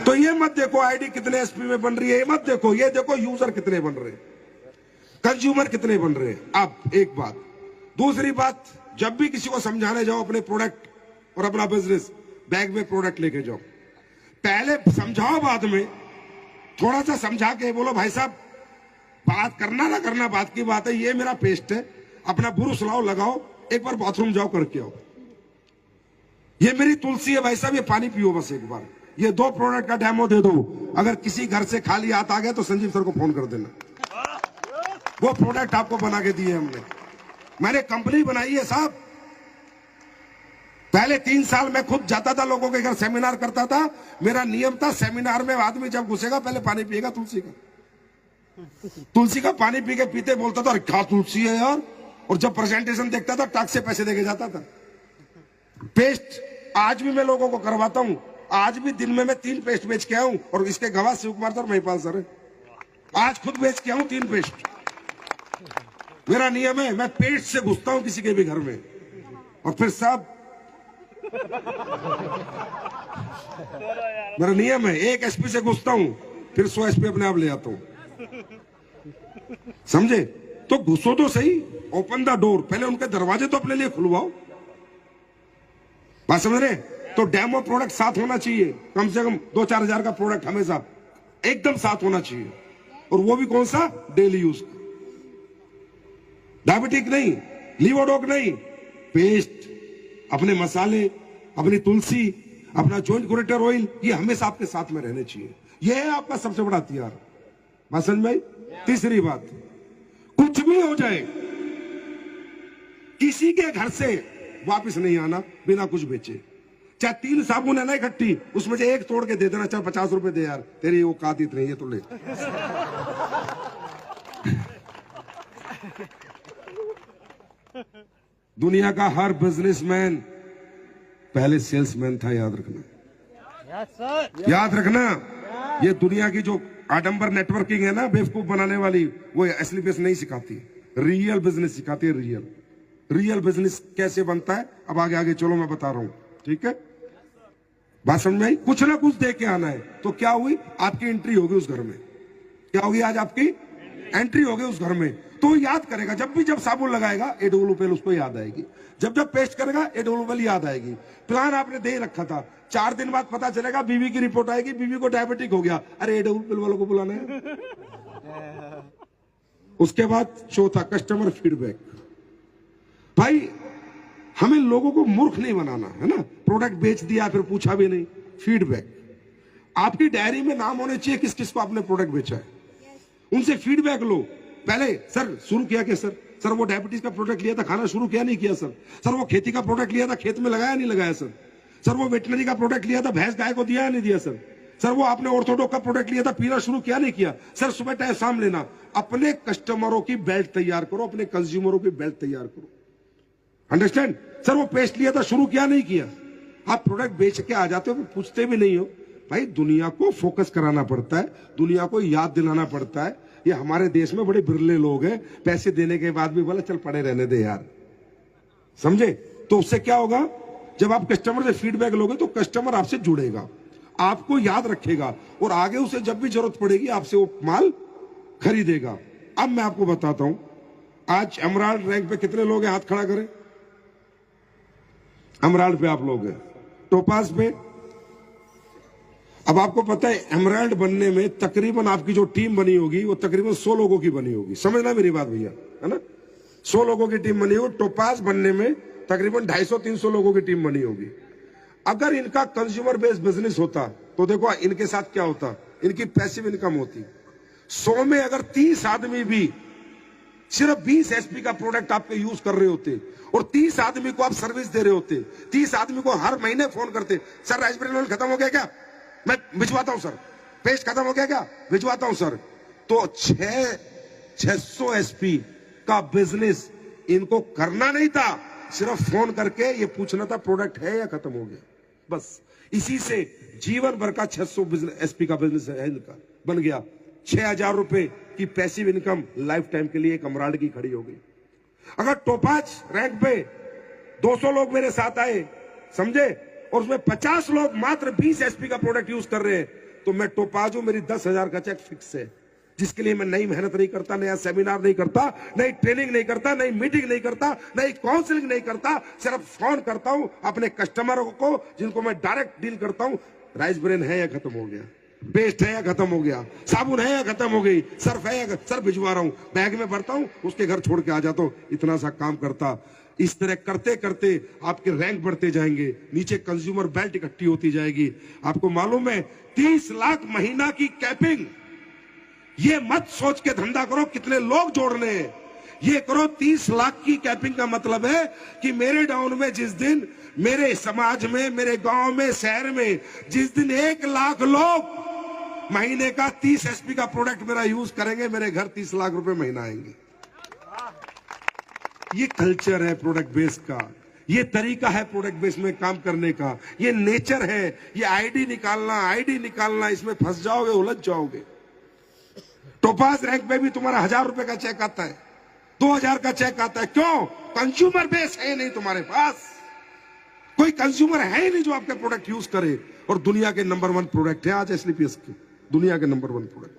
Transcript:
तो ये मत देखो आईडी कितने एसपी में बन रही है, ये मत देखो, ये देखो यूजर कितने बन रहे, कंज्यूमर कितने बन रहे। अब एक बात, दूसरी बात, जब भी किसी को समझाने जाओ अपने प्रोडक्ट और अपना बिजनेस, बैग में प्रोडक्ट लेके जाओ, पहले समझाओ, बाद में थोड़ा सा समझा के बोलो भाई साहब बात करना ना करना बात की बात है, ये मेरा पेस्ट है, अपना बुरुश लाओ लगाओ, एक बार बाथरूम जाओ करके आओ, ये मेरी तुलसी है भाई साहब, ये पानी पियो बस एक बार, ये 2 प्रोडक्ट का डेमो दे दो। अगर किसी घर से खाली हाथ आ गया तो संजीव सर को फोन कर देना, वो प्रोडक्ट आपको बना के दिए हमने, मैंने कंपनी बनाई है साहब। पहले 3 साल मैं खुद जाता था लोगों के घर, सेमिनार करता था, मेरा नियम था सेमिनार में आदमी जब घुसेगा पहले पानी पिएगा तुलसी का पानी पी के पीते बोलता था अरे क्या तुलसी है यार, और जब प्रेजेंटेशन देखता था टाक से पैसे देके जाता था। पेस्ट आज भी मैं लोगों को करवाता हूं, आज भी दिन में मैं 3 पेस्ट बेच के आऊं, और इसके गवाह शिव कुमार सर, महिपाल सर है, आज खुद बेच के आऊं 3 पेस्ट। मेरा नियम है, मैं पेस्ट से घुसता हूं किसी के भी घर में, और फिर साहब मेरा नियम है, 1 एसपी से घुसता हूं फिर 100 एसपी अपने आप ले आता हूं, समझे? तो घुसो तो सही, ओपन द डोर, पहले उनके दरवाजे तो अपने लिए खुलवाओ, बात समझ रहे? तो डेमो प्रोडक्ट साथ होना चाहिए, कम से कम 2-4 हजार का प्रोडक्ट हमेशा एकदम साथ होना चाहिए, और वो भी कौन सा? डेली यूज का, डायबिटिक नहीं, लीवोडोक नहीं, पेस्ट, अपने मसाले, अपनी तुलसी, अपना जॉइंट कुरेटर ऑयल, ये हमेशा आपके साथ में रहने चाहिए, ये है आपका सबसे बड़ा हथियार। बात समझ में आई? तीसरी बात, कुछ भी हो जाए किसी के घर से वापस नहीं आना बिना कुछ बेचे, चाहे 3 साबुन है ना इकट्ठी, उसमें से 1 तोड़ के दे देना, चाहे 50 रुपए दे यार, तेरी वो कात इतनी है तो ले। दुनिया का हर बिजनेसमैन पहले सेल्समैन था, याद रखना, याद रखना। ये दुनिया की जो आडंबर नेटवर्किंग है ना, बेवकूफ बनाने वाली, वो असली बिजनेस नहीं सिखाती, रियल बिजनेस सिखाती है। रियल बिजनेस कैसे बनता है, अब आगे आगे चलो मैं बता रहा हूं, ठीक है? बात समझ में आई? कुछ ना कुछ दे के आना है। तो क्या हुई, आपकी एंट्री होगी उस घर में, क्या होगी आज आपकी एंट्री होगी उस घर में, तो याद करेगा, जब साबुन लगाएगा एडोलुपेल उसको याद आएगी, जब पेस्ट करेगा एडोलुपेल याद आएगी। प्लान आपने दे रखा था, 4 दिन बाद पता चलेगा बीवी की रिपोर्ट आएगी, बीवी को डायबिटिक हो गया, अरे एडोलुपेल वालों को बुलाना है। उसके बाद चौथा, कस्टमर फीडबैक। भाई हमें लोगों को मूर्ख नहीं बनाना है ना, प्रोडक्ट बेच दिया फिर पूछा भी नहीं। फीडबैक, आपकी डायरी में नाम होने चाहिए किस किस को आपने प्रोडक्ट बेचा है, उनसे फीडबैक लो। पहले सर शुरू किया क्या सर वो डायबिटीज का प्रोडक्ट लिया था, खाना शुरू किया नहीं किया सर वो खेती का प्रोडक्ट लिया था, खेत में लगाया नहीं लगाया सर वो वेटनरी का प्रोडक्ट लिया था, भैंस गाय को दिया या नहीं दिया सर वो आपने ऑर्थोडॉक्स का प्रोडक्ट लिया था, पीना शुरू किया नहीं किया सर, सुबह टाइम शाम लेना। अपने कस्टमरों की बेल्ट तैयार करो, अपने कंज्यूमरों की बेल्ट तैयार करो, अंडरस्टैंड? सर वो पेस्ट लिया था, शुरू किया नहीं किया। आप प्रोडक्ट बेच के आ जाते हो, पूछते भी नहीं हो। भाई दुनिया को फोकस कराना पड़ता है, दुनिया को याद दिलाना पड़ता है। ये हमारे देश में बड़े बिरले लोग हैं, पैसे देने के बाद भी बोला चल पड़े रहने दे यार, समझे? तो उससे क्या होगा, जब आप कस्टमर से फीडबैक लोगे तो कस्टमर आपसे जुड़ेगा, आपको याद रखेगा, और आगे उसे जब भी जरूरत पड़ेगी आपसे वो माल खरीदेगा। अब मैं आपको बताता हूं, आज एमराल्ड रैंक पे कितने लोग हैं, हाथ खड़ा करें। एमराल्ड पे आप लोग हैं, टोपाज पे। अब आपको पता है एमराल्ड बनने में तकरीबन आपकी जो टीम बनी होगी वो तकरीबन 100 लोगों की बनी होगी, समझना मेरी बात भैया, है ना? 100 लोगों की टीम बनी होगी। टोपाज बनने में तकरीबन 250-300 लोगों की टीम बनी होगी। अगर इनका कंज्यूमर बेस्ड बिजनेस होता तो देखो इनके साथ क्या होता, इनकी पैसिव इनकम होती। 100 में अगर 30 आदमी भी सिर्फ 20 एसपी का प्रोडक्ट आपके यूज कर रहे होते, और 30 आदमी को आप सर्विस दे रहे होते, 30 आदमी को हर महीने फोन करते, सर राइसब्रेन ऑयल खत्म हो गया क्या, मैं भिजवाता हूं सर, पेस्ट खत्म हो गया क्या, भिजवाता हूं सर, तो 600 एसपी का बिजनेस इनको करना नहीं था, सिर्फ फोन करके ये पूछना था प्रोडक्ट है या खत्म हो गया, बस। इसी से जीवन भर का 600 एसपी का बिजनेस है इनका, बन गया। 6,000 रुपए की पैसिव इनकम लाइफ टाइम के लिए एक एमराल्ड की खड़ी हो गई। अगर टोपाज रैंक पे 200 लोग मेरे साथ आए, समझे, और उसमें 50 लोग मात्र 20 एसपी का प्रोडक्ट यूज कर रहे हैं, तो मैं टोपाजो, मेरी 10,000 का चेक फिक्स है, जिसके लिए मैं नई मेहनत नहीं करता, नया सेमिनार नहीं करता, नई ट्रेनिंग नहीं करता, नई मीटिंग नहीं करता, नई काउंसलिंग नहीं करता, सिर्फ फोन करता हूं अपने कस्टमरों को जिनको मैं डायरेक्ट डील करता हूं। राइस ब्रेन है या खत्म हो गया, पेस्ट है या खत्म हो गया, साबुन है या खत्म हो गई, सर्फ है या सर्फ भिजवा रहा हूं, बैग में भरता हूं, उसके घर छोड़ के आ जाता हूं। इतना सा काम करता। इस तरह करते करते आपके रैंक बढ़ते जाएंगे, नीचे कंज्यूमर बेल्ट इकट्ठी होती जाएगी। आपको मालूम है 30 लाख महीना की कैपिंग, ये मत सोच के धंधा करो कितने लोग जोड़ने हैं, ये करो 30 लाख की कैपिंग का मतलब है कि मेरे डाउन में जिस दिन, मेरे समाज में, मेरे गांव में, शहर में जिस दिन 1 लाख लोग महीने का 30 एसपी का प्रोडक्ट मेरा यूज करेंगे, मेरे घर 30 लाख रुपए महीना आएंगे। ये कल्चर है प्रोडक्ट बेस का, ये तरीका है प्रोडक्ट बेस में काम करने का, ये नेचर है। ये आईडी निकालना, इसमें फंस जाओगे, उलझ जाओगे। टोपाज रैंक में भी तुम्हारा 1000 रुपए का चेक आता है, 2000 का चेक आता है। क्यों? कंज्यूमर बेस है नहीं तुम्हारे पास, कोई कंज्यूमर है ही नहीं जो आपके प्रोडक्ट यूज करे। और दुनिया के नंबर 1 प्रोडक्ट है आज एसलीपीएस की, दुनिया के नंबर 1 प्रोडक्ट।